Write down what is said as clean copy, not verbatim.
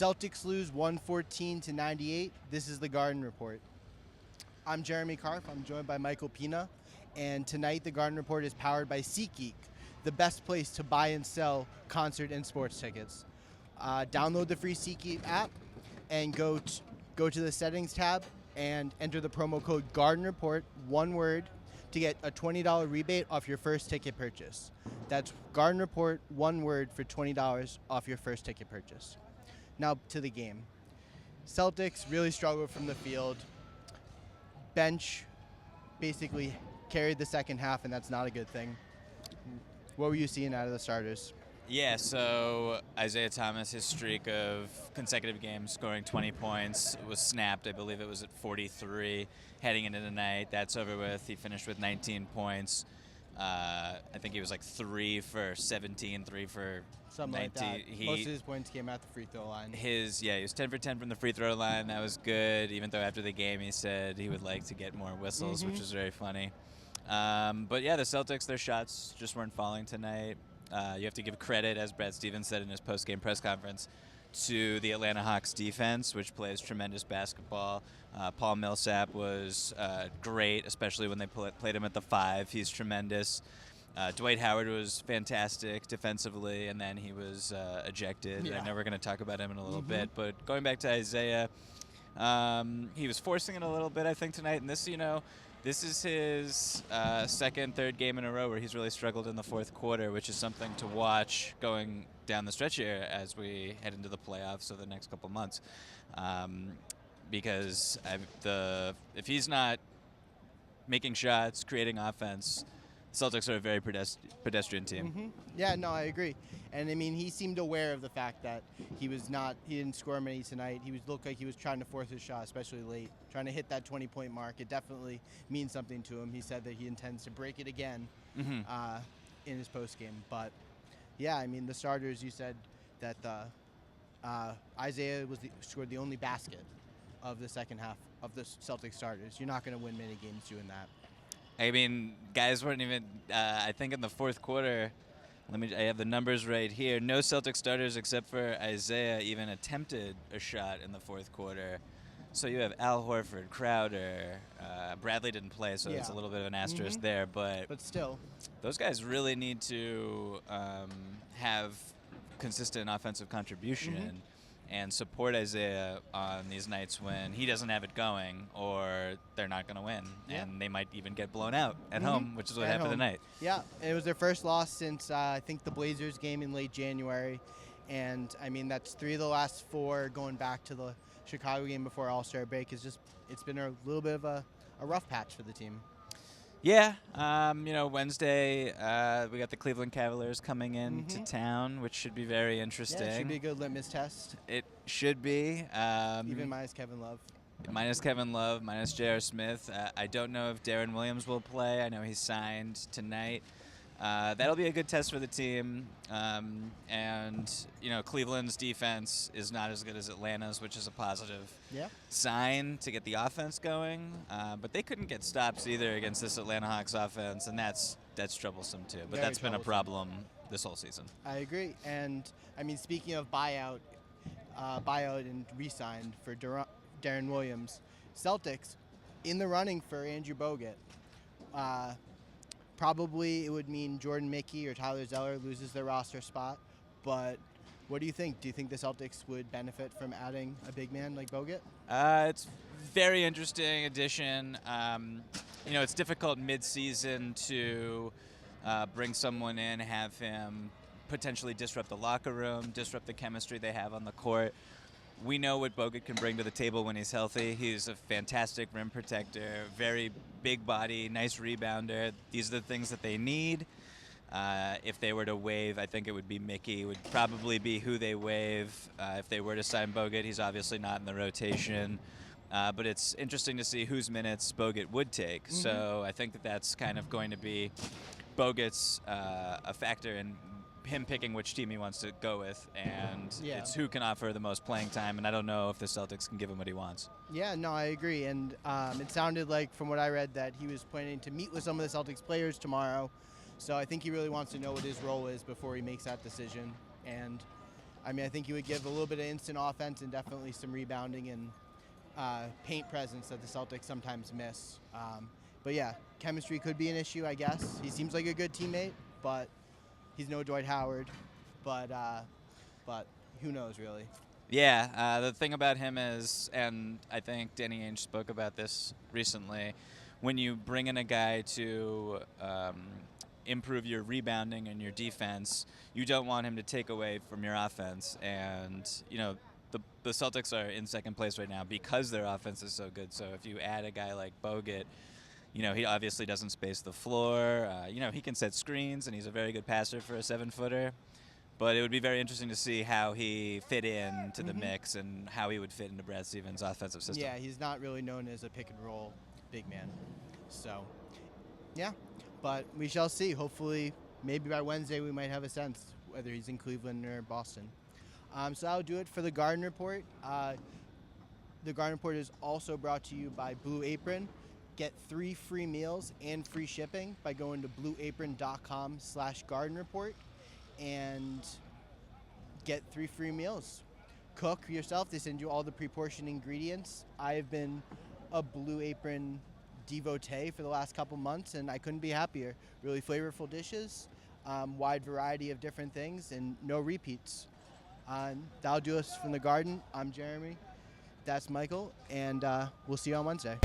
Celtics lose 114-98. This is the Garden Report. I'm Jeremy Karpf. I'm joined by Michael Pina. And tonight, the Garden Report is powered by SeatGeek, the best place to buy and sell concert and sports tickets. Download the free SeatGeek app and go to the settings tab and enter the promo code Garden Report, one word, to get a $20 rebate off your first ticket purchase. That's Garden Report, one word, for $20 off your first ticket purchase. Now to the game. Celtics really struggled from the field. Bench basically carried the second half, and that's not a good thing. What were you seeing out of the starters? Yeah, so Isaiah Thomas, his streak of consecutive games scoring 20 points was snapped. I believe it was at 43 heading into the night. That's over with. He finished with 19 points. I think he was like 3 for 17, 3 for Something 19. like that. Most of his points came at the free throw line. He was 10 for 10 from the free throw line. That was good, even though after the game he said he would like to get more whistles, which was very funny. But yeah, the Celtics, their shots just weren't falling tonight. You have to give credit, as Brad Stevens said in his post-game press conference, to the Atlanta Hawks defense, which plays tremendous basketball. Paul Millsap was great, especially when they played him at the 5. He's tremendous. Dwight Howard was fantastic defensively, and then he was ejected. Yeah. I know we're going to talk about him in a little bit, but going back to Isaiah, he was forcing it a little bit, I think, tonight. And this is his second, third game in a row where he's really struggled in the fourth quarter, which is something to watch going down the stretch here as we head into the playoffs over the next couple months. Because if he's not making shots, creating offense, Celtics are a very pedestrian team. Yeah, no, I agree. And I mean, he seemed aware of the fact that he didn't score many tonight. Looked like he was trying to force his shot, especially late, trying to hit that 20-point mark. It definitely means something to him. He said that he intends to break it again in his postgame. But yeah, I mean, the starters, you said that Isaiah scored the only basket of the second half of the Celtics starters. You're not going to win many games doing that. I mean, guys weren't even, I think in the fourth quarter, I have the numbers right here. No Celtic starters except for Isaiah even attempted a shot in the fourth quarter. So you have Al Horford, Crowder, Bradley didn't play, so it's a little bit of an asterisk there. But still, those guys really need to have consistent offensive contribution and support Isaiah on these nights when he doesn't have it going, or they're not going to win, and they might even get blown out at home, which is what happened tonight. Yeah, it was their first loss since I think the Blazers game in late January, and I mean that's 3 of the last 4 going back to the Chicago game before All-Star break. It's been a little bit of a rough patch for the team. Yeah, Wednesday we got the Cleveland Cavaliers coming in to town, which should be very interesting. Yeah, it should be a good litmus test. It should be. Even minus Kevin Love. Minus Kevin Love, minus J.R. Smith. I don't know if Darren Williams will play. I know he's signed tonight. That'll be a good test for the team. And Cleveland's defense is not as good as Atlanta's, which is a positive sign to get the offense going. But they couldn't get stops either against this Atlanta Hawks offense, and that's troublesome too. But that's been a problem this whole season. I agree. And, I mean, speaking of buyout and re-signed for Darren Williams, Celtics in the running for Andrew Bogut. Probably it would mean Jordan Mickey or Tyler Zeller loses their roster spot. But what do you think? Do you think the Celtics would benefit from adding a big man like Bogut? It's very interesting addition. It's difficult mid-season to bring someone in, have him potentially disrupt the locker room, disrupt the chemistry they have on the court. We know what Bogut can bring to the table when he's healthy. He's a fantastic rim protector, very big body, nice rebounder. These are the things that they need. If they were to waive, I think it would be Mickey. Would probably be who they waive. If they were to sign Bogut, he's obviously not in the rotation. But it's interesting to see whose minutes Bogut would take. So I think that's kind of going to be Bogut's a factor in him picking which team he wants to go with, and it's who can offer the most playing time, and I don't know if the Celtics can give him what he wants. Yeah, no, I agree, and it sounded like, from what I read, that he was planning to meet with some of the Celtics players tomorrow, so I think he really wants to know what his role is before he makes that decision, and I mean, I think he would give a little bit of instant offense and definitely some rebounding and paint presence that the Celtics sometimes miss. But yeah, chemistry could be an issue, I guess. He seems like a good teammate, but he's no Dwight Howard. But who knows, really? Yeah, the thing about him is, and I think Danny Ainge spoke about this recently, when you bring in a guy to improve your rebounding and your defense, you don't want him to take away from your offense. And, you know, the Celtics are in second place right now because their offense is so good. So if you add a guy like Bogut, you know, he obviously doesn't space the floor. You know, he can set screens, and he's a very good passer for a 7-footer. But it would be very interesting to see how he fit into the mix and how he would fit into Brad Stevens' offensive system. Yeah, he's not really known as a pick-and-roll big man. So, yeah. But we shall see. Hopefully, maybe by Wednesday we might have a sense whether he's in Cleveland or Boston. So that'll do it for the Garden Report. The Garden Report is also brought to you by Blue Apron. Get 3 free meals and free shipping by going to blueapron.com/garden report and get 3 free meals. Cook yourself. They send you all the pre-portioned ingredients. I've been a Blue Apron devotee for the last couple months, and I couldn't be happier. Really flavorful dishes, wide variety of different things, and no repeats. That'll do us from the Garden. I'm Jeremy. That's Michael, and we'll see you on Wednesday.